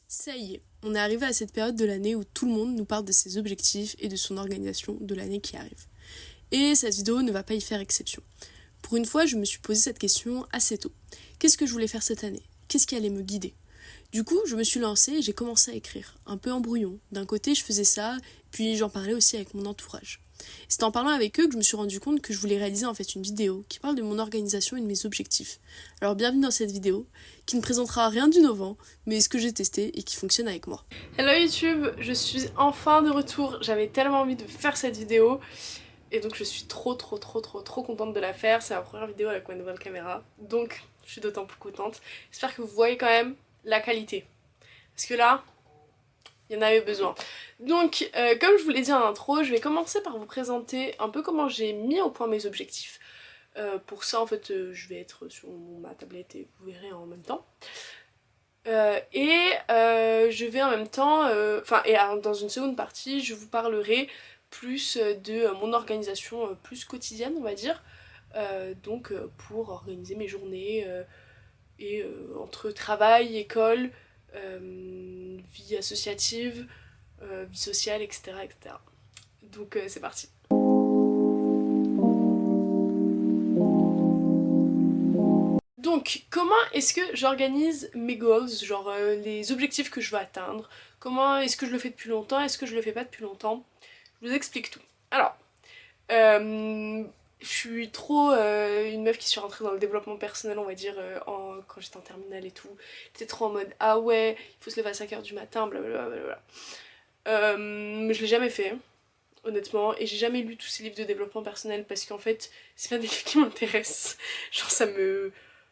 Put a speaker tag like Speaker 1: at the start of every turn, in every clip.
Speaker 1: Ça y est, on est arrivé à cette période de l'année où tout le monde nous parle de ses objectifs et de son organisation de l'année qui arrive. Et cette vidéo ne va pas y faire exception. Pour une fois, je me suis posé cette question assez tôt. Qu'est-ce que je voulais faire cette année? Qu'est-ce qui allait me guider? Du coup, je me suis lancée et j'ai commencé à écrire, un peu en brouillon. D'un côté, je faisais ça, puis j'en parlais aussi avec mon entourage. C'est en parlant avec eux que je me suis rendu compte que je voulais réaliser en fait une vidéo qui parle de mon organisation et de mes objectifs. Alors bienvenue dans cette vidéo, qui ne présentera rien d'innovant, mais ce que j'ai testé et qui fonctionne avec moi. Hello YouTube, je suis enfin de retour. J'avais tellement envie de faire cette vidéo. Et donc je suis trop contente de la faire. C'est ma première vidéo avec ma nouvelle caméra. Donc je suis d'autant plus contente. J'espère que vous voyez quand même la qualité. Parce que là, il y en avait besoin. Donc, comme je vous l'ai dit en intro, je vais commencer par vous présenter un peu comment j'ai mis au point mes objectifs. Pour ça, en fait, je vais être sur ma tablette et vous verrez en même temps. Je vais en même temps, dans une seconde partie, je vous parlerai plus de mon organisation plus quotidienne, on va dire. Pour organiser mes journées entre travail, école, vie associative, vie sociale, etc. etc. Donc c'est parti. Donc, comment est-ce que j'organise mes goals, genre les objectifs que je veux atteindre? Comment est-ce que je le fais depuis longtemps? Est-ce que je le fais pas depuis longtemps? Je vous explique tout. Alors, je suis trop une meuf qui suis rentrée dans le développement personnel, on va dire, quand j'étais en terminale et tout. J'étais trop en mode, ah ouais, il faut se lever à 5h du matin, blablabla. Je l'ai jamais fait, honnêtement, et j'ai jamais lu tous ces livres de développement personnel parce qu'en fait, c'est pas des livres qui m'intéressent. Genre,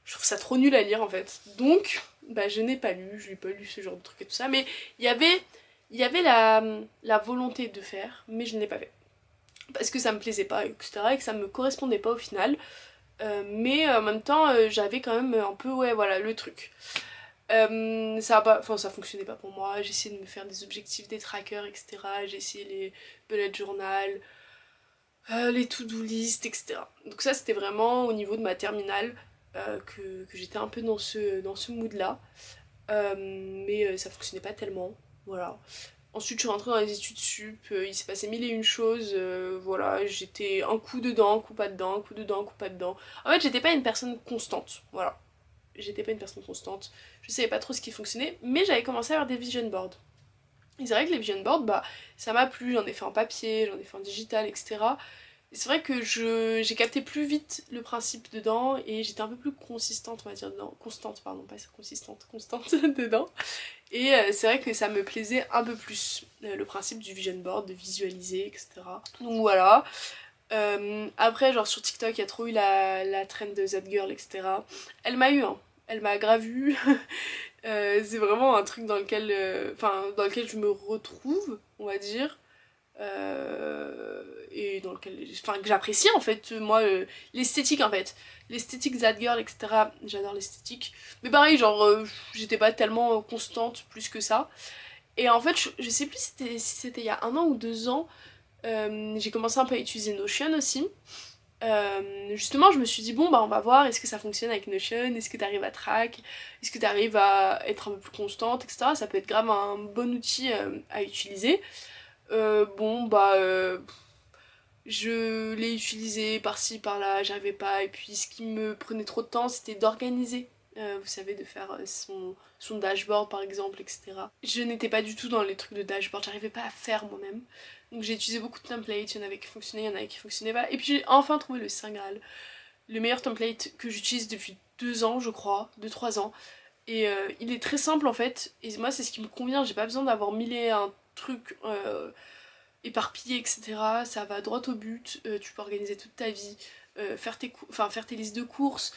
Speaker 1: je trouve ça trop nul à lire en fait. Donc, bah, je n'ai pas lu, je n'ai pas lu ce genre de trucs et tout ça, mais il y avait la volonté de faire, mais je ne l'ai pas fait. Parce que ça me plaisait pas, etc., et que ça me correspondait pas au final. Mais en même temps, j'avais quand même un peu, ouais, voilà, le truc. Ça fonctionnait pas pour moi, j'ai essayé de me faire des objectifs, des trackers, etc. J'ai essayé les bullet journal, les to-do list, etc. Donc ça c'était vraiment au niveau de ma terminale que j'étais un peu dans ce mood là. Mais ça fonctionnait pas tellement, voilà. Ensuite je suis rentrée dans les études sup, il s'est passé mille et une choses, voilà, j'étais un coup dedans, un coup pas dedans, un coup dedans, un coup pas dedans. En fait j'étais pas une personne constante, voilà. J'étais pas une personne constante, je savais pas trop ce qui fonctionnait, mais j'avais commencé à avoir des vision boards. Et c'est vrai que les vision boards, bah ça m'a plu, j'en ai fait en papier, j'en ai fait en digital, etc. Et c'est vrai que j'ai capté plus vite le principe dedans et j'étais un peu plus consistante, on va dire, dedans. Constante, pardon, pas consistante, constante dedans. Et c'est vrai que ça me plaisait un peu plus, le principe du vision board, de visualiser, etc. Donc voilà. Après, genre sur TikTok, il y a trop eu la trend de That Girl, etc. Elle m'a eu, hein. Elle m'a grave eu. C'est vraiment un truc dans lequel je me retrouve, on va dire. Et dans lequel, que j'apprécie en fait, moi, l'esthétique en fait. L'esthétique That Girl, etc. J'adore l'esthétique. Mais pareil, genre, j'étais pas tellement constante plus que ça. Et en fait, je sais plus si c'était il y a 1 an ou 2 ans, j'ai commencé un peu à utiliser Notion aussi. Justement, je me suis dit, bon, bah on va voir, est-ce que ça fonctionne avec Notion, est-ce que t'arrives à track, est-ce que t'arrives à être un peu plus constante, etc. Ça peut être grave un bon outil à utiliser. Je l'ai utilisé par-ci, par-là, j'arrivais pas, et puis ce qui me prenait trop de temps, c'était d'organiser. Vous savez, de faire son dashboard par exemple, etc. Je n'étais pas du tout dans les trucs de dashboard, j'arrivais pas à faire moi-même. Donc j'ai utilisé beaucoup de templates, il y en avait qui fonctionnaient, il y en avait qui fonctionnaient pas. Et puis j'ai enfin trouvé le Saint Graal, le meilleur template que j'utilise depuis 2 ans, je crois, 2-3 ans. Et il est très simple en fait, et moi c'est ce qui me convient, j'ai pas besoin d'avoir mille et un trucs éparpillé, etc. Ça va droit au but, tu peux organiser toute ta vie, faire tes listes de courses.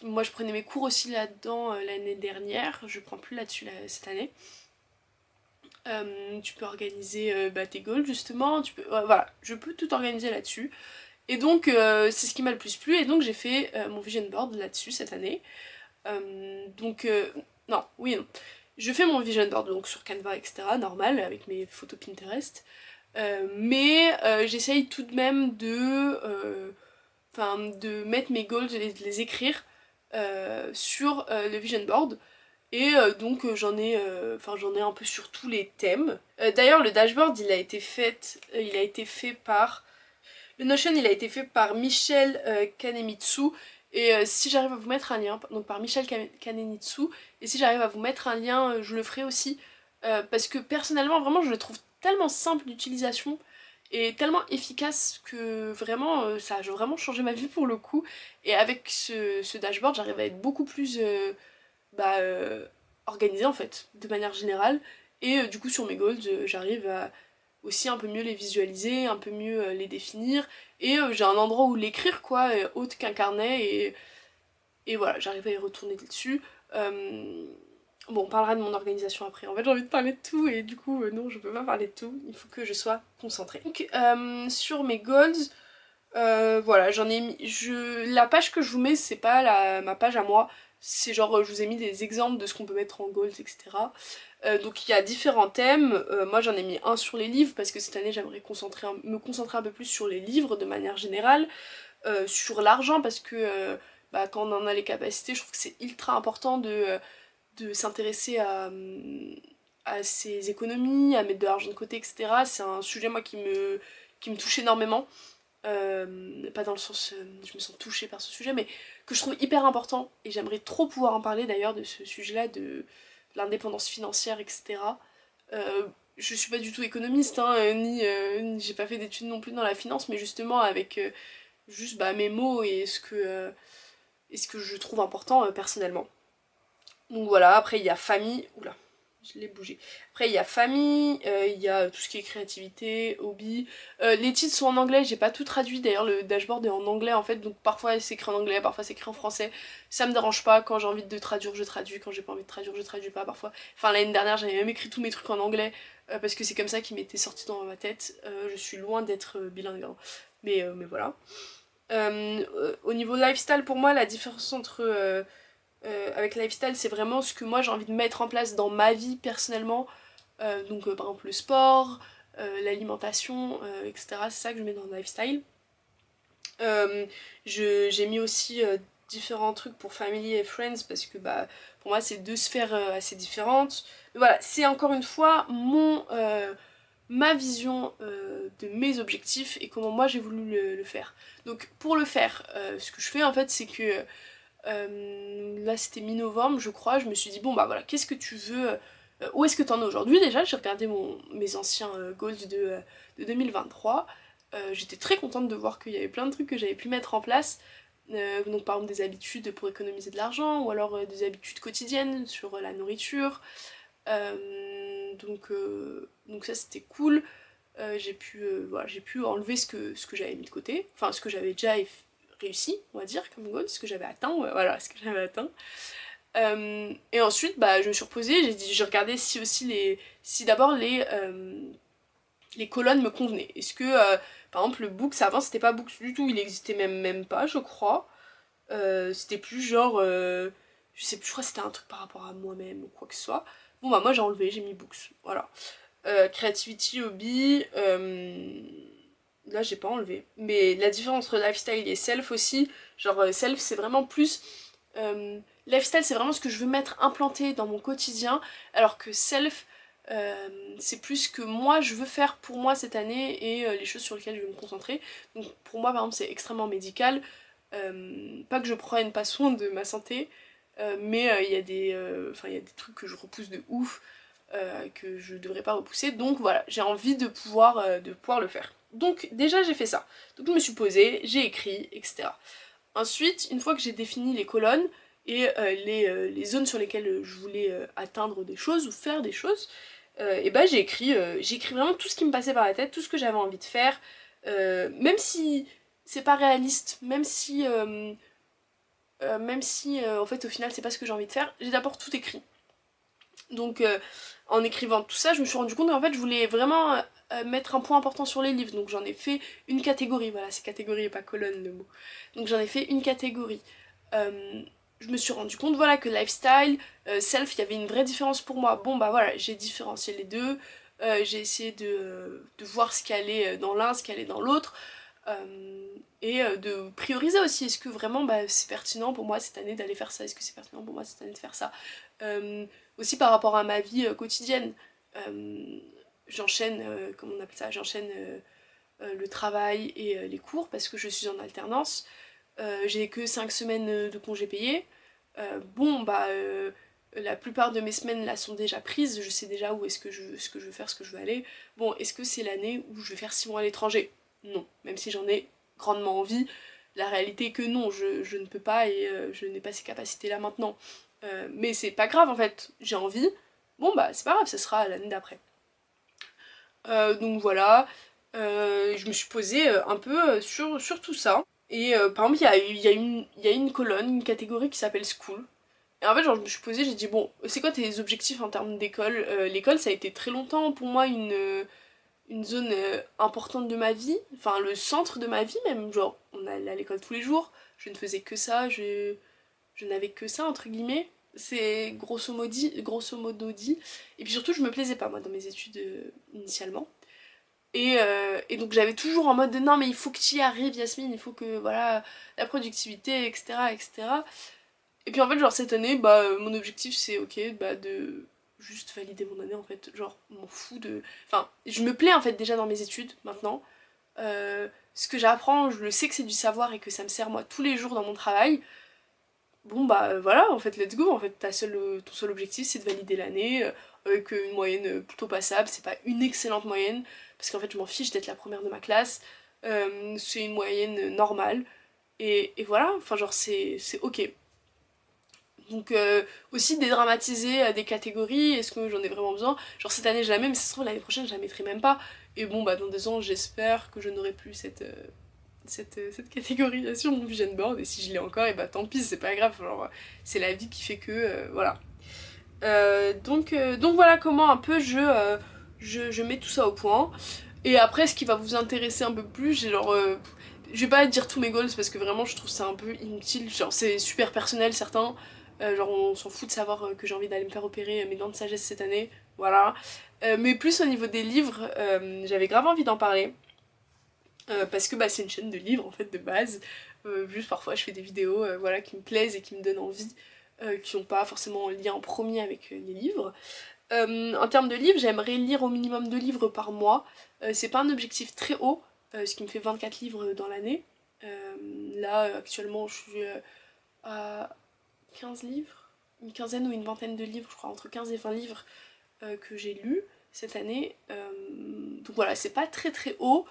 Speaker 1: Moi je prenais mes cours aussi là-dedans l'année dernière, je prends plus là-dessus cette année. Tu peux organiser tes goals justement, voilà, je peux tout organiser là-dessus. Et donc c'est ce qui m'a le plus plu, et donc j'ai fait mon vision board là-dessus cette année. Non, oui et non. Je fais mon vision board donc sur Canva, etc. normal, avec mes photos Pinterest. Mais j'essaye tout de même de mettre mes goals, de les écrire sur le vision board. Et donc j'en ai un peu sur tous les thèmes. D'ailleurs le dashboard il a été fait par... Le Notion il a été fait par Michel Kanemitsu. Et si j'arrive à vous mettre un lien, donc par Michel Kanemitsu, et si j'arrive à vous mettre un lien, je le ferai aussi. Parce que personnellement vraiment je le trouve tellement simple d'utilisation et tellement efficace que vraiment ça a vraiment changé ma vie pour le coup. Et avec ce dashboard j'arrive à être beaucoup plus bah, organisée en fait, de manière générale. Et du coup sur mes goals, j'arrive à aussi un peu mieux les visualiser, un peu mieux les définir. Et j'ai un endroit où l'écrire quoi, autre qu'un carnet. Et voilà, j'arrive à y retourner dessus. Bon, on parlera de mon organisation après. En fait, j'ai envie de parler de tout et du coup, non, je peux pas parler de tout. Il faut que je sois concentrée. Donc, sur mes goals, voilà, j'en ai mis. La page que je vous mets, c'est pas ma page à moi. C'est genre, je vous ai mis des exemples de ce qu'on peut mettre en goals, etc. Donc il y a différents thèmes. Moi j'en ai mis un sur les livres parce que cette année j'aimerais me concentrer un peu plus sur les livres de manière générale. Sur l'argent parce que bah, quand on en a les capacités, je trouve que c'est ultra important de s'intéresser à ses économies, à mettre de l'argent de côté, etc. C'est un sujet moi qui me touche énormément. Pas dans le sens je me sens touchée par ce sujet, mais que je trouve hyper important et j'aimerais trop pouvoir en parler d'ailleurs de ce sujet-là, de l'indépendance financière, etc. Je suis pas du tout économiste, hein, ni j'ai pas fait d'études non plus dans la finance, mais justement avec juste bah, mes mots et ce que je trouve important personnellement. Donc voilà, après il y a famille, oula, je l'ai bougé. Après il y a famille, il y a tout ce qui est créativité, hobby. Les titres sont en anglais, j'ai pas tout traduit, d'ailleurs le dashboard est en anglais en fait, donc parfois c'est écrit en anglais, parfois c'est écrit en français. Ça me dérange pas, quand j'ai envie de traduire je traduis, quand j'ai pas envie de traduire je traduis pas parfois. Enfin l'année dernière j'avais même écrit tous mes trucs en anglais, parce que c'est comme ça qui m'était sorti dans ma tête. Je suis loin d'être bilingue, hein. Mais voilà. Au niveau lifestyle, pour moi, la différence entre avec lifestyle, c'est vraiment ce que moi j'ai envie de mettre en place dans ma vie personnellement. Donc par exemple le sport, l'alimentation, etc. C'est ça que je mets dans le lifestyle. J'ai mis aussi différents trucs pour family et friends parce que bah, pour moi c'est deux sphères assez différentes. Mais voilà, c'est encore une fois ma vision de mes objectifs et comment moi j'ai voulu le faire. Donc pour le faire, ce que je fais en fait c'est que là c'était mi-novembre je crois, je me suis dit bon bah voilà, qu'est-ce que tu veux, où est-ce que t'en es aujourd'hui déjà, j'ai regardé mes anciens goals de 2023, j'étais très contente de voir qu'il y avait plein de trucs que j'avais pu mettre en place, donc par exemple des habitudes pour économiser de l'argent ou alors des habitudes quotidiennes sur la nourriture, donc ça c'était cool. Voilà, j'ai pu enlever ce que j'avais mis de côté, enfin ce que j'avais déjà réussi, on va dire, comme goal, ce que j'avais atteint, ouais, voilà, ce que j'avais atteint. Et ensuite, bah, je me suis reposée, j'ai regardé si aussi si d'abord les colonnes me convenaient. Est-ce que, par exemple, le books, avant c'était pas books du tout, il existait même pas, je crois. C'était plus genre, je sais plus, je crois que c'était un truc par rapport à moi-même ou quoi que ce soit. Bon bah moi j'ai enlevé, j'ai mis books, voilà. Creativity, hobby, là j'ai pas enlevé. Mais la différence entre lifestyle et self aussi, genre self c'est vraiment plus... lifestyle c'est vraiment ce que je veux mettre implanté dans mon quotidien, alors que self c'est plus ce que moi je veux faire pour moi cette année et les choses sur lesquelles je vais me concentrer. Donc pour moi par exemple c'est extrêmement médical, pas que je prenne pas soin de ma santé, mais il y a il y a des trucs que je repousse de ouf, que je devrais pas repousser, donc voilà, j'ai envie de pouvoir le faire. Donc déjà j'ai fait ça, donc je me suis posée, j'ai écrit, etc. Ensuite, une fois que j'ai défini les colonnes et les zones sur lesquelles je voulais atteindre des choses ou faire des choses, et bah j'ai écrit vraiment tout ce qui me passait par la tête, tout ce que j'avais envie de faire, même si c'est pas réaliste, même si en fait au final c'est pas ce que j'ai envie de faire, j'ai d'abord tout écrit. Donc en écrivant tout ça, je me suis rendu compte qu'en fait je voulais vraiment mettre un point important sur les livres. Donc j'en ai fait une catégorie, voilà, c'est catégorie et pas colonne le mot. Donc j'en ai fait une catégorie. Je me suis rendu compte voilà que lifestyle, self, il y avait une vraie différence pour moi. Bon bah voilà, j'ai différencié les deux. J'ai essayé de voir ce qui allait dans l'un, ce qui allait dans l'autre. Et de prioriser aussi, est-ce que vraiment bah, c'est pertinent pour moi cette année d'aller faire ça, est-ce que c'est pertinent pour moi cette année de faire ça. Aussi par rapport à ma vie quotidienne. J'enchaîne, comment on appelle ça, j'enchaîne le travail et les cours parce que je suis en alternance. J'ai que 5 semaines de congés payés. Bon, bah, la plupart de mes semaines là sont déjà prises, je sais déjà où est-ce que ce que je veux faire, ce que je veux aller. Bon, est-ce que c'est l'année où je vais faire 6 mois à l'étranger? Non, même si j'en ai grandement envie, la réalité est que non, je ne peux pas et je n'ai pas ces capacités-là maintenant. Mais c'est pas grave en fait, j'ai envie, bon bah c'est pas grave, ça sera l'année d'après. Donc voilà, je me suis posée un peu sur tout ça. Et par exemple, il y a une colonne, une catégorie qui s'appelle School. Et en fait, genre, je me suis posée, j'ai dit, bon, c'est quoi tes objectifs en termes d'école? L'école, ça a été très longtemps pour moi une zone importante de ma vie, enfin le centre de ma vie même, genre, on allait à l'école tous les jours, je ne faisais que ça, je n'avais que ça, entre guillemets. C'est grosso modo dit. Et puis surtout, je me plaisais pas, moi, dans mes études initialement. Et donc j'avais toujours en mode de non mais il faut que tu y arrives Yasmine, il faut que voilà la productivité etc etc. Et puis en fait genre cette année bah mon objectif c'est ok bah de juste valider mon année en fait, genre m'en fous de... Enfin je me plais en fait déjà dans mes études maintenant. Ce que j'apprends je le sais que c'est du savoir et que ça me sert moi tous les jours dans mon travail. Bon bah voilà en fait let's go, en fait ton seul objectif c'est de valider l'année avec une moyenne plutôt passable, c'est pas une excellente moyenne parce qu'en fait je m'en fiche d'être la première de ma classe, c'est une moyenne normale et voilà, enfin genre c'est ok. Donc aussi dédramatiser des catégories, est-ce que j'en ai vraiment besoin? Genre cette année je la mets mais ça se trouve l'année prochaine je la mettrai même pas et bon bah dans 2 ans j'espère que je n'aurai plus cette catégorie sur mon vision board et si je l'ai encore et bah tant pis c'est pas grave, genre c'est la vie qui fait que voilà. Donc voilà comment un peu je mets tout ça au point. Et après ce qui va vous intéresser un peu plus, j'ai genre je vais pas dire tous mes goals parce que vraiment je trouve ça un peu inutile, genre c'est super personnel certains. Genre on s'en fout de savoir que j'ai envie d'aller me faire opérer mes dents de sagesse cette année, voilà. Mais plus au niveau des livres, j'avais grave envie d'en parler. Parce que bah, c'est une chaîne de livres en fait de base. Juste parfois je fais des vidéos voilà, qui me plaisent et qui me donnent envie, qui n'ont pas forcément un lien en premier avec les livres. En termes de livres, j'aimerais lire au minimum 2 livres par mois. C'est pas un objectif très haut, ce qui me fait 24 livres dans l'année. Là actuellement je suis à 15 livres, une quinzaine ou une vingtaine de livres, je crois entre 15 et 20 livres que j'ai lus cette année. Donc voilà, c'est pas très très haut,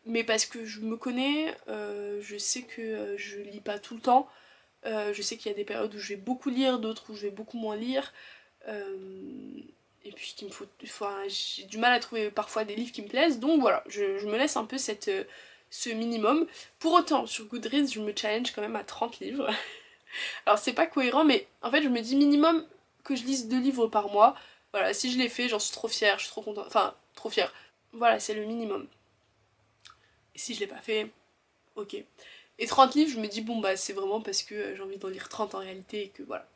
Speaker 1: mais parce que je me connais, je sais que je lis pas tout le temps. Je sais qu'il y a des périodes où je vais beaucoup lire, d'autres où je vais beaucoup moins lire. Et puis qu'il me faut, enfin, j'ai du mal à trouver parfois des livres qui me plaisent, donc voilà, je me laisse un peu ce minimum. Pour autant, sur Goodreads, je me challenge quand même à 30 livres. Alors c'est pas cohérent, mais en fait je me dis minimum que je lise 2 livres par mois. Voilà, si je l'ai fait, j'en suis trop fière, je suis trop contente. Enfin, trop fière. Voilà, c'est le minimum. Et si je l'ai pas fait, ok. Et 30 livres, je me dis bon bah c'est vraiment parce que j'ai envie d'en lire 30 en réalité et que voilà.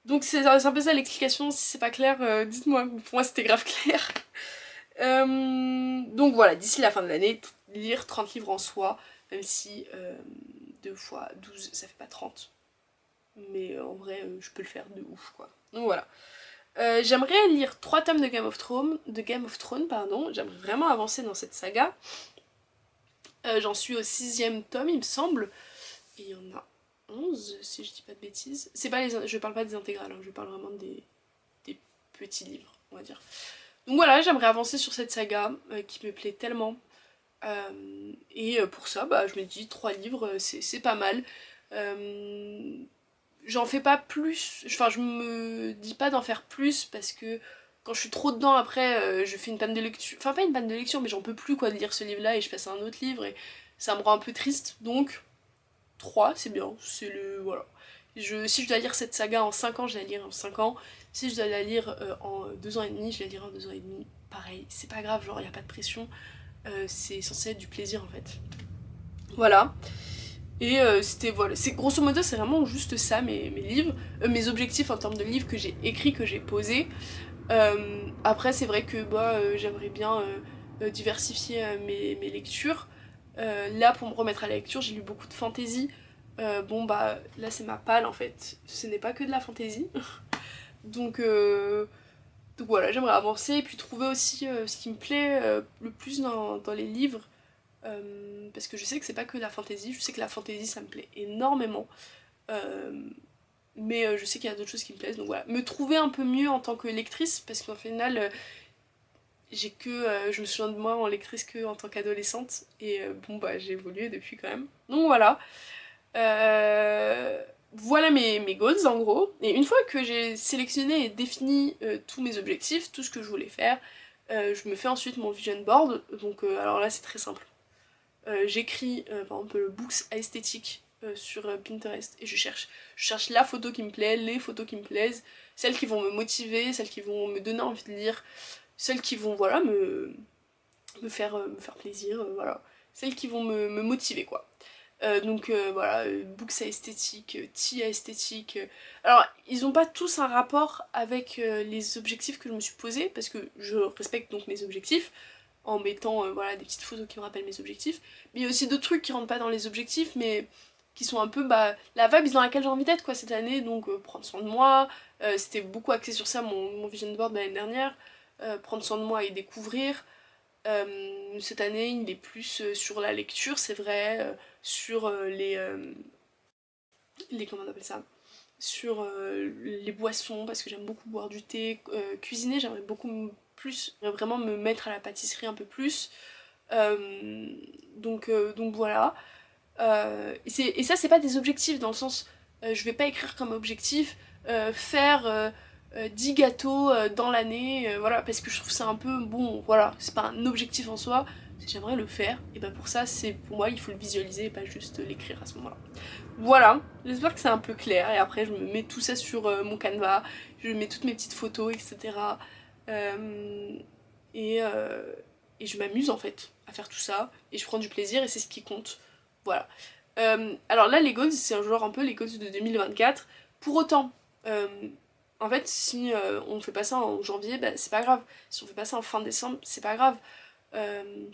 Speaker 1: Donc c'est un peu ça l'explication, si c'est pas clair, dites-moi, pour moi c'était grave clair. Donc voilà, d'ici la fin de l'année, lire 30 livres en soi, même si 2 fois 12 ça fait pas 30. Mais en vrai, je peux le faire de ouf quoi. Donc voilà. J'aimerais lire 3 tomes de Game of Thrones, pardon. J'aimerais vraiment avancer dans cette saga. J'en suis au 6e tome, il me semble. Et il y en a 11, si je dis pas de bêtises. C'est pas je parle pas des intégrales, hein, je parle vraiment des petits livres, on va dire. Donc voilà, j'aimerais avancer sur cette saga qui me plaît tellement. Et pour ça, bah, je me dis 3 livres, c'est pas mal. J'en fais pas plus, enfin je me dis pas d'en faire plus parce que quand je suis trop dedans après je fais une panne de lecture, enfin pas une panne de lecture mais j'en peux plus quoi de lire ce livre là et je passe à un autre livre et ça me rend un peu triste, donc 3 c'est bien, c'est le... voilà. Si je dois lire cette saga en 5 ans, je la lire en 5 ans, si je dois la lire en 2 ans et demi, je la lirai en 2 ans et demi, pareil, c'est pas grave, genre y a pas de pression, c'est censé être du plaisir en fait. Voilà. Et c'était voilà, c'est grosso modo c'est vraiment juste ça mes livres, mes objectifs en termes de livres que j'ai écrits, que j'ai posés. Après c'est vrai que bah, j'aimerais bien diversifier mes lectures. Là pour me remettre à la lecture j'ai lu beaucoup de fantasy. Bon bah là c'est ma palle en fait, ce n'est pas que de la fantasy. Donc voilà, j'aimerais avancer et puis trouver aussi ce qui me plaît le plus dans les livres. Parce que je sais que c'est pas que la fantasy, je sais que la fantasy ça me plaît énormément. Euh, mais je sais qu'il y a d'autres choses qui me plaisent, donc voilà. Me trouver un peu mieux en tant que lectrice, parce qu'au final, je me souviens de moi en lectrice que en tant qu'adolescente, et bon bah j'ai évolué depuis quand même. Donc voilà. Voilà mes goals en gros. Et une fois que j'ai sélectionné et défini tous mes objectifs, tout ce que je voulais faire, je me fais ensuite mon vision board. Donc alors là c'est très simple. J'écris par exemple le books esthétique sur Pinterest et je cherche la photo qui me plaît, les photos qui me plaisent, celles qui vont me motiver, celles qui vont me donner envie de lire, celles qui vont voilà me faire plaisir, voilà, celles qui vont me motiver quoi. Voilà, books à esthétique, tea à esthétique. Alors, ils ont pas tous un rapport avec les objectifs que je me suis posés, parce que je respecte donc mes objectifs, en mettant voilà, des petites photos qui me rappellent mes objectifs. Mais il y a aussi d'autres trucs qui rentrent pas dans les objectifs, mais qui sont un peu la vibe dans laquelle j'ai envie d'être quoi cette année, donc prendre soin de moi, c'était beaucoup axé sur ça mon vision board de l'année dernière, prendre soin de moi et découvrir. Cette année, il est plus sur la lecture, c'est vrai, sur comment on appelle ça, sur les boissons, parce que j'aime beaucoup boire du thé, cuisiner, j'aimerais beaucoup plus, vraiment me mettre à la pâtisserie un peu plus. Donc voilà. Et ça, c'est pas des objectifs, dans le sens, je vais pas écrire comme objectif faire 10 gâteaux dans l'année, voilà, parce que je trouve ça un peu, bon, voilà, c'est pas un objectif en soi, j'aimerais le faire, et ben pour ça, pour moi, il faut le visualiser et pas juste l'écrire à ce moment-là. Voilà, j'espère que c'est un peu clair, et après, je me mets tout ça sur mon canevas, je mets toutes mes petites photos, etc. Euh, et, euh, et je m'amuse en fait à faire tout ça, et je prends du plaisir, et c'est ce qui compte. Voilà. Alors là, les goals, c'est un genre un peu les goals de 2024. Pour autant, euh, en fait, si on fait pas ça en janvier, bah, c'est pas grave. Si on fait pas ça en fin décembre, c'est pas grave. Euh,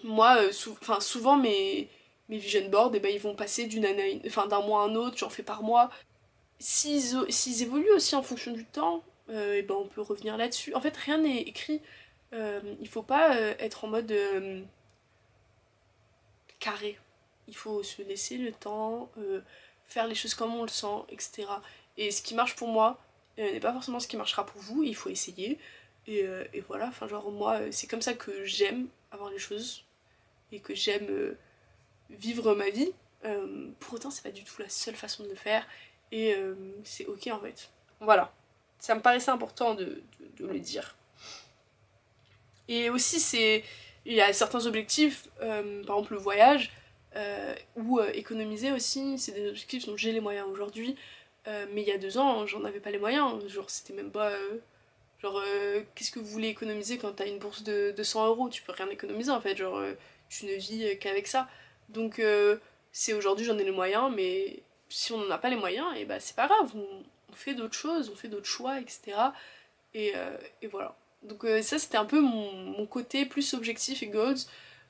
Speaker 1: Moi, souvent, mes vision boards, eh ben, ils vont passer d'une année, d'un mois à un autre, j'en fais par mois. S'ils évoluent aussi en fonction du temps, eh ben, on peut revenir là-dessus. En fait, rien n'est écrit. Il faut pas être en mode carré. Il faut se laisser le temps, faire les choses comme on le sent, etc. Et ce qui marche pour moi n'est pas forcément ce qui marchera pour vous, il faut essayer. Et voilà, enfin genre moi, c'est comme ça que j'aime avoir les choses et que j'aime vivre ma vie. Pour autant, c'est pas du tout la seule façon de le faire et c'est ok en fait. Voilà, ça me paraissait important de le dire. Et aussi, il y a certains objectifs, par exemple le voyage, ou économiser aussi, c'est des objectifs dont j'ai les moyens aujourd'hui. Mais il y a 2 ans, j'en avais pas les moyens. Genre, c'était même pas. Qu'est-ce que vous voulez économiser quand t'as une bourse de 200 euros? Tu peux rien économiser en fait. Genre, tu ne vis qu'avec ça. Donc, c'est aujourd'hui, j'en ai les moyens, mais si on n'en a pas les moyens, et bah c'est pas grave. On fait d'autres choses, on fait d'autres choix, etc. Et voilà. Donc ça c'était un peu mon côté plus objectif et goals.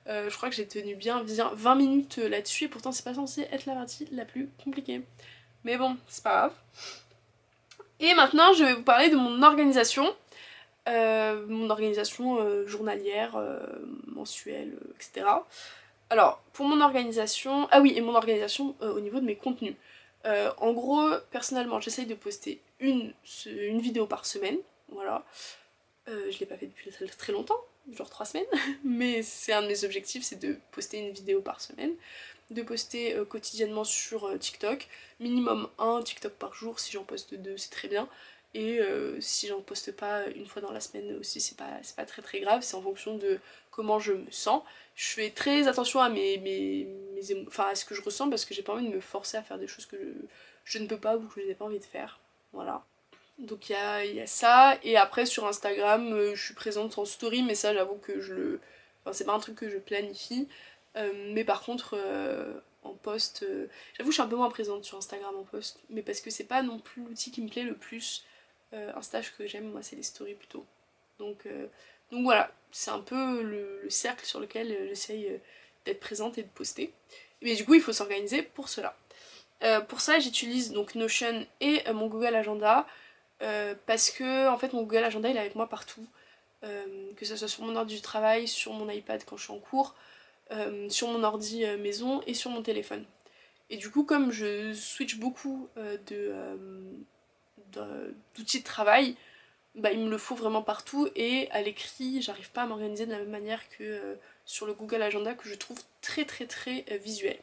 Speaker 1: Je crois que j'ai tenu bien 20 minutes là-dessus et pourtant c'est pas censé être la partie la plus compliquée. Mais bon, c'est pas grave. Et maintenant je vais vous parler de mon organisation journalière, mensuelle, etc. Alors, pour mon organisation... Ah oui, et mon organisation au niveau de mes contenus. En gros, personnellement, j'essaye de poster une vidéo par semaine. Voilà. Je l'ai pas fait depuis très longtemps, genre 3 semaines, mais c'est un de mes objectifs, c'est de poster une vidéo par semaine, de poster quotidiennement sur TikTok, minimum un TikTok par jour, si j'en poste deux c'est très bien, et si j'en poste pas une fois dans la semaine aussi c'est pas très très grave, c'est en fonction de comment je me sens. Je fais très attention à enfin, à ce que je ressens parce que j'ai pas envie de me forcer à faire des choses que je ne peux pas ou que je n'ai pas envie de faire, voilà. Donc il y a ça, et après sur Instagram, je suis présente en story, mais ça j'avoue que Enfin, c'est pas un truc que je planifie. Mais par contre, en post, j'avoue que je suis un peu moins présente sur Instagram en post, mais parce que c'est pas non plus l'outil qui me plaît le plus. Un stage que j'aime, moi, c'est les stories plutôt. Donc, euh, donc voilà, c'est un peu le cercle sur lequel j'essaye d'être présente et de poster. Mais du coup, il faut s'organiser pour cela. Pour ça, j'utilise donc Notion et mon Google Agenda. parce que en fait mon Google Agenda il est avec moi partout, que ce soit sur mon ordi du travail, sur mon iPad quand je suis en cours, sur mon ordi maison et sur mon téléphone. Et du coup comme je switch beaucoup d'outils de travail, bah, il me le faut vraiment partout et à l'écrit j'arrive pas à m'organiser de la même manière que sur le Google Agenda que je trouve très très très visuel.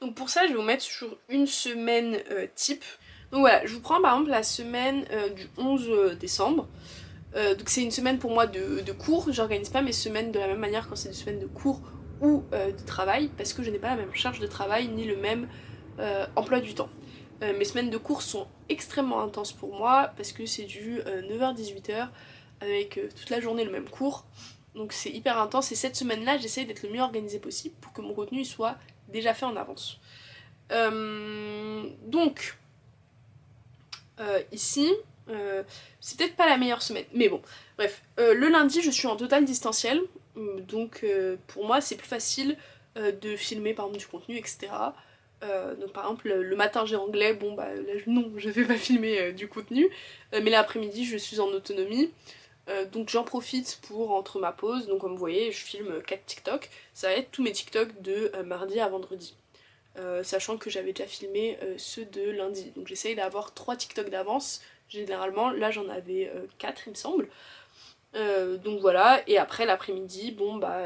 Speaker 1: Donc pour ça je vais vous mettre sur une semaine type. Donc voilà, je vous prends par exemple la semaine du 11 décembre. Donc c'est une semaine pour moi de cours, j'organise pas mes semaines de la même manière quand c'est des semaines de cours ou de travail parce que je n'ai pas la même charge de travail ni le même emploi du temps. Mes semaines de cours sont extrêmement intenses pour moi parce que c'est du 9h-18h avec toute la journée le même cours. Donc c'est hyper intense et cette semaine-là j'essaye d'être le mieux organisée possible pour que mon contenu soit déjà fait en avance. Donc ici, c'est peut-être pas la meilleure semaine, mais bon, bref. Le lundi, je suis en total distanciel, donc pour moi, c'est plus facile de filmer par exemple du contenu, etc. Donc par exemple, le matin j'ai anglais, bon bah là, non, je vais pas filmer du contenu, mais l'après-midi, je suis en autonomie. Donc j'en profite pour entre ma pause, donc comme vous voyez je filme 4 TikTok, ça va être tous mes TikTok de mardi à vendredi. Sachant que j'avais déjà filmé ceux de lundi. Donc j'essaye d'avoir 3 TikTok d'avance, généralement, là j'en avais 4 il me semble. Donc voilà, et après l'après-midi, bon bah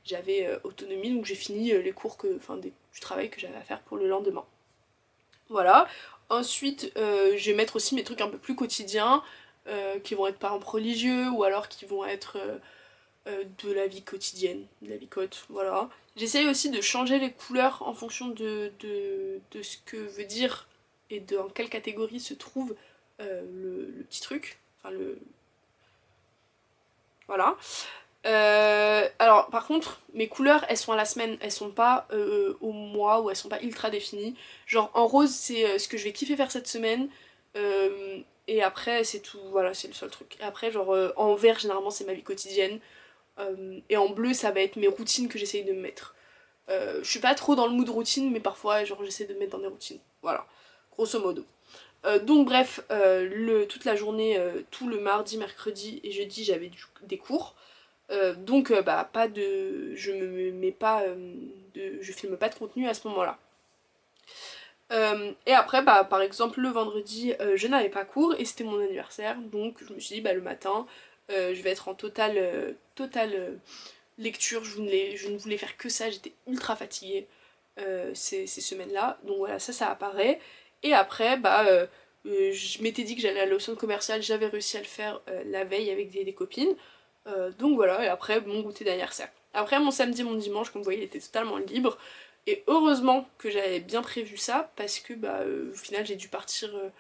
Speaker 1: j'avais autonomie, donc j'ai fini les cours du travail que j'avais à faire pour le lendemain. Voilà. Ensuite, je vais mettre aussi mes trucs un peu plus quotidiens, qui vont être par exemple religieux, ou alors qui vont être de la vie quotidienne, de la vie cote, voilà. J'essaye aussi de changer les couleurs en fonction de ce que veut dire et dans quelle catégorie se trouve le petit truc. Enfin, le. Voilà. Alors, par contre, mes couleurs, elles sont à la semaine, elles sont pas au mois ou elles sont pas ultra définies. Genre, en rose, c'est ce que je vais kiffer faire cette semaine. Et après, c'est tout, voilà, c'est le seul truc. Et après, genre, en vert, généralement, c'est ma vie quotidienne. Et en bleu, ça va être mes routines que j'essaye de me mettre. Je suis pas trop dans le mood routine, mais parfois, genre, j'essaie de me mettre dans des routines. Voilà, grosso modo. Donc bref, toute la journée, tout le mardi, mercredi et jeudi, j'avais des cours. Donc bah pas de. Je me mets pas je filme pas de contenu à ce moment-là. Et après, bah par exemple le vendredi, je n'avais pas cours et c'était mon anniversaire, donc je me suis dit bah le matin, je vais être en totale lecture, je ne voulais faire que ça, j'étais ultra fatiguée ces semaines-là, donc voilà, ça apparaît. Et après, bah je m'étais dit que j'allais aller au centre commercial, j'avais réussi à le faire la veille avec des copines. Donc voilà, et après mon goûter d'anniversaire. Après mon samedi, mon dimanche, comme vous voyez, il était totalement libre. Et heureusement que j'avais bien prévu ça, parce que bah au final j'ai dû partir et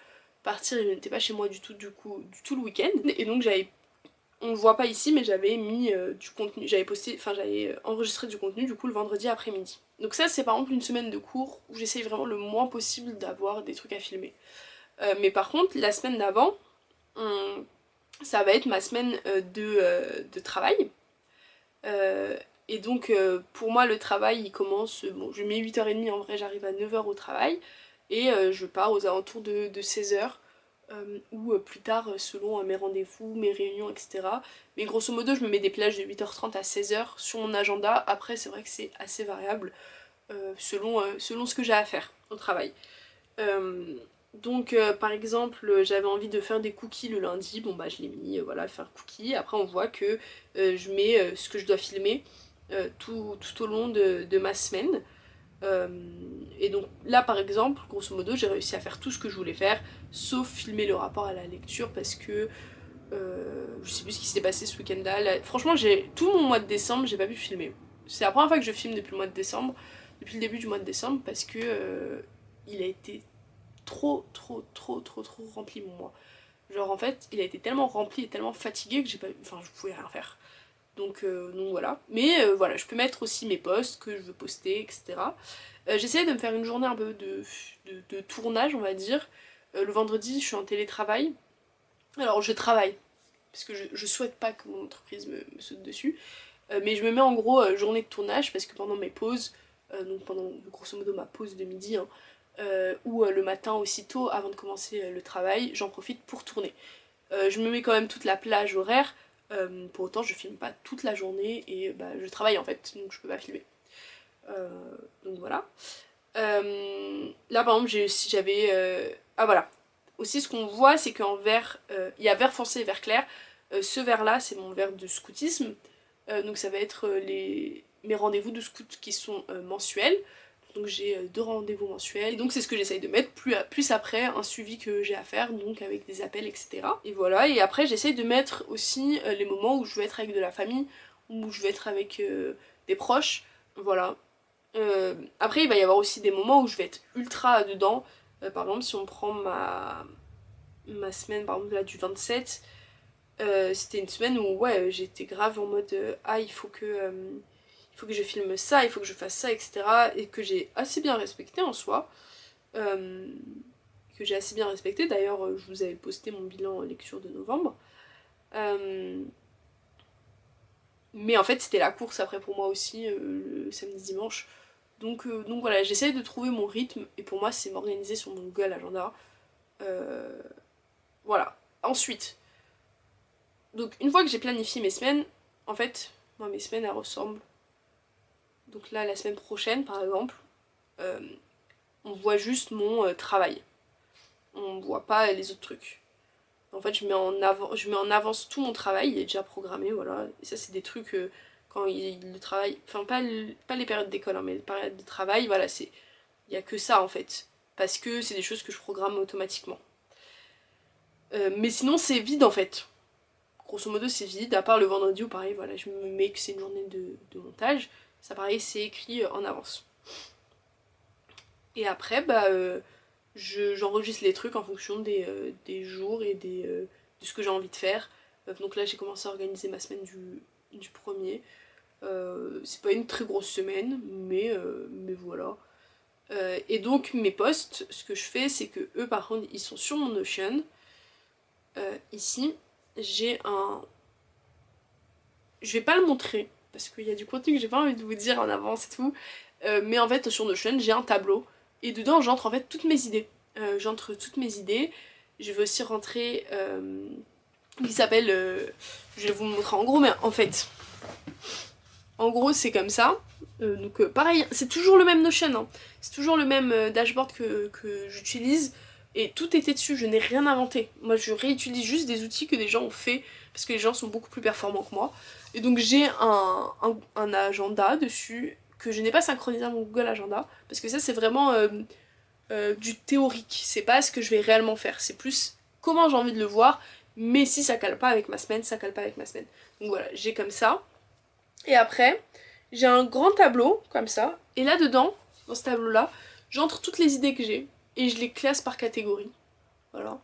Speaker 1: je n'étais pas chez moi du tout du tout le week-end. Et donc j'avais, on le voit pas ici, mais j'avais mis du contenu, j'avais enregistré du contenu du coup le vendredi après-midi. Donc ça c'est par exemple une semaine de cours où j'essaye vraiment le moins possible d'avoir des trucs à filmer. Mais par contre la semaine d'avant, ça va être ma semaine de travail. Euh, et donc pour moi le travail il commence, bon je mets 8h30 en vrai, j'arrive à 9h au travail et je pars aux alentours de 16h ou plus tard selon mes rendez-vous, mes réunions, etc. Mais grosso modo je me mets des plages de 8h30 à 16h sur mon agenda. Après c'est vrai que c'est assez variable selon ce que j'ai à faire au travail. Donc par exemple j'avais envie de faire des cookies le lundi, bon bah je l'ai mis, voilà, faire cookies. Après on voit que je mets ce que je dois filmer tout au long de ma semaine. Euh, et donc là par exemple, grosso modo, j'ai réussi à faire tout ce que je voulais faire, sauf filmer le rapport à la lecture parce que je sais plus ce qui s'est passé ce week-end-là. Franchement, j'ai tout mon mois de décembre, j'ai pas pu filmer. C'est la première fois que je filme depuis le mois de décembre, depuis le début du mois de décembre, parce que il a été trop rempli mon mois. Genre en fait, il a été tellement rempli et tellement fatigué que j'ai pas. Enfin, je pouvais rien faire. Donc voilà. Mais voilà, je peux mettre aussi mes posts que je veux poster, etc. J'essaie de me faire une journée un peu de tournage, on va dire. Le vendredi, je suis en télétravail. Alors je travaille, parce que je souhaite pas que mon entreprise me saute dessus. Mais je me mets en gros journée de tournage parce que pendant mes pauses, donc pendant grosso modo ma pause de midi, hein, ou le matin aussitôt avant de commencer le travail, j'en profite pour tourner. Je me mets quand même toute la plage horaire, pour autant je filme pas toute la journée et je travaille en fait, donc je peux pas filmer. Euh, donc voilà. Là par exemple j'avais... Ah voilà. Aussi ce qu'on voit c'est qu'en vert, il y a vert foncé et vert clair. Ce vert là c'est mon vert de scoutisme. Donc ça va être mes rendez-vous de scout qui sont mensuels. Donc j'ai 2 rendez-vous mensuels. Et donc c'est ce que j'essaye de mettre, plus après un suivi que j'ai à faire, donc avec des appels, etc. Et voilà, et après j'essaye de mettre aussi les moments où je veux être avec de la famille, où je veux être avec des proches. Voilà. Après il va y avoir aussi des moments où je vais être ultra dedans. Par exemple si on prend ma semaine par exemple là du 27, c'était une semaine où ouais j'étais grave en mode ah il faut que je filme ça, il faut que je fasse ça, etc. Et que j'ai assez bien respecté en soi. Euh, que j'ai assez bien respecté. D'ailleurs, je vous avais posté mon bilan lecture de novembre. Euh, mais en fait, c'était la course après pour moi aussi, le samedi-dimanche. Donc voilà, j'essaye de trouver mon rythme. Et pour moi, c'est m'organiser sur mon Google Agenda. Euh, voilà. Ensuite, donc une fois que j'ai planifié mes semaines, en fait, moi, mes semaines, elles ressemblent. Donc là, la semaine prochaine, par exemple, euh, on voit juste mon travail. On voit pas les autres trucs. En fait, je mets en avance tout mon travail, il est déjà programmé, voilà. Et ça, c'est des trucs quand le travail, enfin pas les périodes d'école, hein, mais les périodes de travail, voilà, il y a que ça en fait, parce que c'est des choses que je programme automatiquement. Mais sinon, c'est vide en fait. Grosso modo, c'est vide, à part le vendredi où pareil, voilà, je me mets que c'est une journée de montage. Ça, pareil, c'est écrit en avance. Et après, j'enregistre les trucs en fonction des jours et de ce que j'ai envie de faire. Donc là, j'ai commencé à organiser ma semaine du premier. C'est pas une très grosse semaine, mais voilà. Et donc, mes posts, ce que je fais, c'est que eux, par contre, ils sont sur mon Notion. Ici, j'ai un. Je vais pas le montrer, parce qu'il y a du contenu que j'ai pas envie de vous dire en avance et tout. Mais en fait, sur Notion, j'ai un tableau. Et dedans, j'entre en fait toutes mes idées. J'entre toutes mes idées. Je vais aussi rentrer. Qui s'appelle. Je vais vous le montrer en gros, mais en fait. En gros, c'est comme ça. Donc, pareil, c'est toujours le même Notion. Hein. C'est toujours le même dashboard que j'utilise. Et tout était dessus, je n'ai rien inventé. Moi, je réutilise juste des outils que des gens ont fait. Parce que les gens sont beaucoup plus performants que moi. Et donc, j'ai un agenda dessus que je n'ai pas synchronisé à mon Google Agenda. Parce que ça, c'est vraiment du théorique. C'est pas ce que je vais réellement faire. C'est plus comment j'ai envie de le voir. Mais si ça cale pas avec ma semaine, ça cale pas avec ma semaine. Donc voilà, j'ai comme ça. Et après, j'ai un grand tableau, comme ça. Et là-dedans, dans ce tableau-là, j'entre toutes les idées que j'ai. Et je les classe par catégorie. Voilà.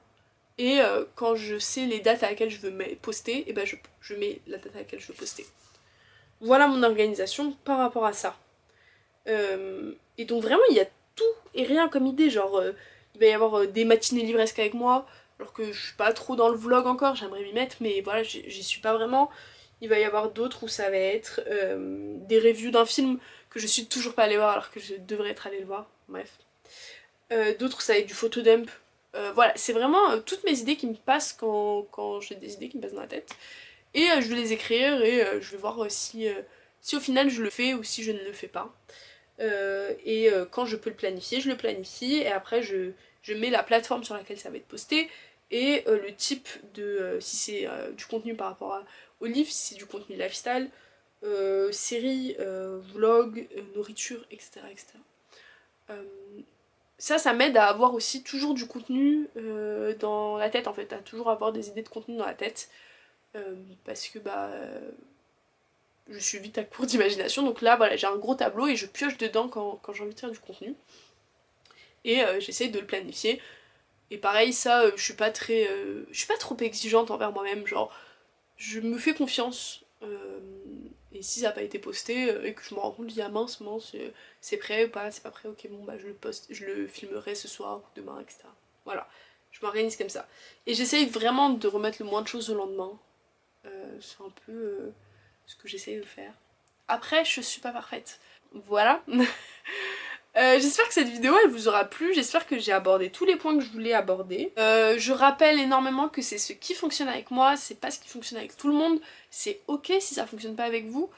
Speaker 1: Et quand je sais les dates à laquelle je veux poster, et ben je mets la date à laquelle je veux poster. Voilà mon organisation par rapport à ça. Et donc vraiment, il y a tout et rien comme idée. Genre, il va y avoir des matinées livresques avec moi, alors que je suis pas trop dans le vlog encore, j'aimerais m'y mettre, mais voilà, j'y suis pas vraiment. Il va y avoir d'autres où ça va être des reviews d'un film que je suis toujours pas allée voir alors que je devrais être allée le voir. Bref. D'autres où ça va être du photodump. Voilà, c'est vraiment toutes mes idées qui me passent quand j'ai des idées qui me passent dans la tête. Et je vais les écrire et je vais voir si au final je le fais ou si je ne le fais pas. Quand je peux le planifier, je le planifie et après je mets la plateforme sur laquelle ça va être posté et le type de... si c'est du contenu par rapport au livre, si c'est du contenu lifestyle, série, vlog, nourriture, etc. etc. Ça m'aide à avoir aussi toujours du contenu dans la tête en fait, à toujours avoir des idées de contenu dans la tête. Parce que je suis vite à court d'imagination, donc là voilà, j'ai un gros tableau et je pioche dedans quand j'ai envie de faire du contenu. Et j'essaye de le planifier. Et pareil, ça, je suis pas trop exigeante envers moi-même, genre, je me fais confiance. Et si ça n'a pas été posté et que je me rends compte, je dis ah mince, c'est prêt ou pas, c'est pas prêt, ok bon bah je le poste, je le filmerai ce soir ou demain, etc. Voilà, je m'organise comme ça. Et j'essaye vraiment de remettre le moins de choses au lendemain. C'est un peu ce que j'essaye de faire. Après, je suis pas parfaite. Voilà. J'espère que cette vidéo elle vous aura plu, j'espère que j'ai abordé tous les points que je voulais aborder. Je rappelle énormément que c'est ce qui fonctionne avec moi, c'est pas ce qui fonctionne avec tout le monde, c'est ok si ça fonctionne pas avec vous.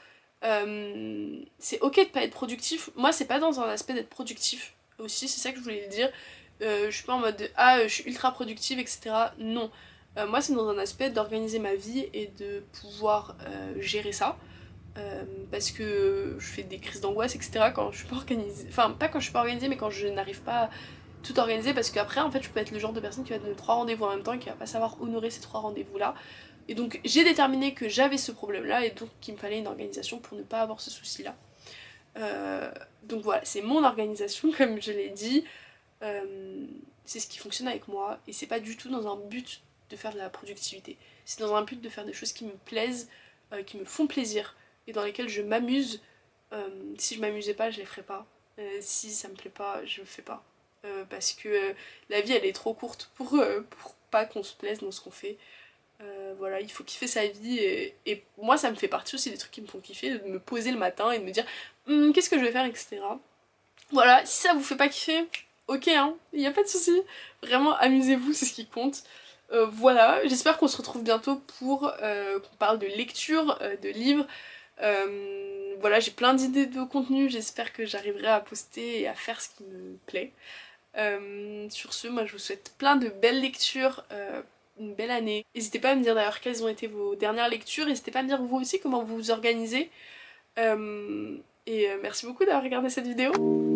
Speaker 1: C'est ok de pas être productif, moi c'est pas dans un aspect d'être productif aussi, c'est ça que je voulais dire. Je suis pas en mode de ah je suis ultra productive etc. Non, moi c'est dans un aspect d'organiser ma vie et de pouvoir gérer ça. Parce que je fais des crises d'angoisse, etc. quand je suis pas organisée. Enfin, pas quand je suis pas organisée, mais quand je n'arrive pas à tout organiser. Parce qu'après, en fait, je peux être le genre de personne qui va donner 3 rendez-vous en même temps et qui va pas savoir honorer ces 3 rendez-vous-là. Et donc, j'ai déterminé que j'avais ce problème-là et donc qu'il me fallait une organisation pour ne pas avoir ce souci-là. Donc voilà, c'est mon organisation, comme je l'ai dit. C'est ce qui fonctionne avec moi et c'est pas du tout dans un but de faire de la productivité. C'est dans un but de faire des choses qui me plaisent, qui me font plaisir et dans lesquelles je m'amuse. Si je m'amusais pas, je les ferais pas. Si ça me plaît pas, je le fais pas. Parce que la vie elle est trop courte pour pas qu'on se plaise dans ce qu'on fait. Voilà, il faut kiffer sa vie et moi ça me fait partie aussi des trucs qui me font kiffer, de me poser le matin et de me dire qu'est-ce que je vais faire, etc. Voilà, si ça vous fait pas kiffer, ok hein, y a pas de souci. Vraiment amusez-vous, c'est ce qui compte. Voilà, j'espère qu'on se retrouve bientôt pour qu'on parle de lecture, de livres. Voilà, j'ai plein d'idées de contenu, j'espère que j'arriverai à poster et à faire ce qui me plaît. Sur ce, moi je vous souhaite plein de belles lectures, une belle année. N'hésitez pas à me dire d'ailleurs quelles ont été vos dernières lectures, n'hésitez pas à me dire vous aussi comment vous vous organisez. Merci beaucoup d'avoir regardé cette vidéo.